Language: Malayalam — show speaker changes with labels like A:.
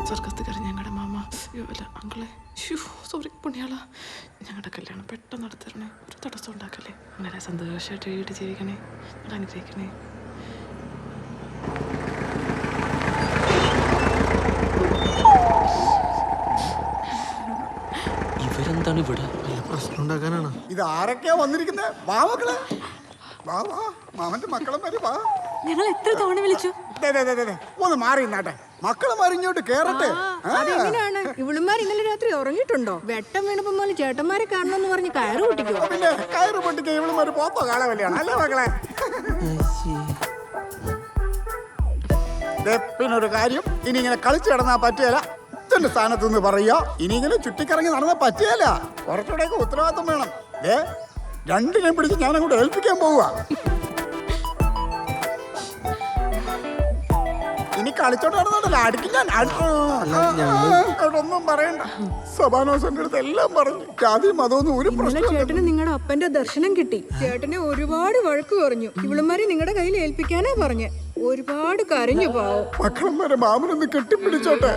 A: സ്വർഗത്തുകാരൻ ഞങ്ങളുടെ മാമ. അയ്യോ അല്ല അങ്കിളെ, സോറി പുണ്യാള, ഞങ്ങളുടെ കല്യാണം പെട്ടെന്ന് നടത്തരണേ, ഒരു തടസ്സം ഉണ്ടാക്കല്ലേ. അങ്ങനെ സന്തോഷമായിട്ട് വീട് ജീവിക്കണേ, ഞങ്ങൾ അനുഗ്രഹിക്കണേ. ഇവരെന്താണ് ഇവിടെ? പ്രശ്നം ഉണ്ടാക്കാനാണ്.
B: ഇത് ആരൊക്കെയാ വന്നിരിക്കുന്നത്? വാ മക്കളെ, വാ വാ, മാമന്റെ മക്കളെ മാരി വാ.
C: ഞങ്ങൾ എത്ര തവണ വിളിച്ചു.
B: ഒന്ന് മാറി നാട്ടെ, മക്കളെ ഇങ്ങോട്ട് കേറട്ടെ.
D: അതെങ്ങനെയാണ്? ഇവളുമാർ ഇന്നലെ രാത്രി ഉറങ്ങിയിട്ടുണ്ടോ? വെട്ടം വീണപ്പോ പോലെ ചേട്ടന്മാരെ കാണണമെന്ന് പറഞ്ഞ് കയറ് പൊട്ടിക്കോ?
B: പിന്നെ കയറ് പൊട്ടിക്ക ഇവളുമാര് പോത്തോ കാളവല്ലാണ് അല്ലേ മക്കളെ? പിന്നെ ഒരു കാര്യം, ഇനി ഇങ്ങനെ കളിച്ചു കിടന്നാ പറ്റിയല്ല. അച്ഛന്റെ സ്ഥാനത്ത് നിന്ന് പറയാ, ഇനി ഇങ്ങനെ ചുറ്റിക്കറങ്ങി നടന്നാ പറ്റിയല്ല. കുറച്ചുകൂടെയൊക്കെ ഉത്തരവാദിത്വം വേണം. രണ്ടിനെയും പിടിച്ച് ഞാൻ അങ്ങോട്ട് ഏൽപ്പിക്കാൻ പോവുക. ഇനി കളിച്ചോണ്ട് നടന്നോണ്ടല്ലോ അടിക്കും ഞാൻ. ഒന്നും പറയണ്ട, സഭാനോസന്റെ അടുത്ത് എല്ലാം പറഞ്ഞു. ജാതി മതമൊന്നും ഒരു പ്രശ്നം.
D: ചേട്ടന് നിങ്ങളുടെ അപ്പന്റെ ദർശനം കിട്ടി. ചേട്ടനെ ഒരുപാട് വഴക്ക് പറഞ്ഞു. ഇവളുമാരെ നിങ്ങളുടെ കയ്യിൽ ഏൽപ്പിക്കാനാ പറഞ്ഞ്. ഒരുപാട് കരഞ്ഞു പാവം.
B: മക്കളന്മാരെ മാമനൊന്ന് കെട്ടിപ്പിടിച്ചോട്ടെ.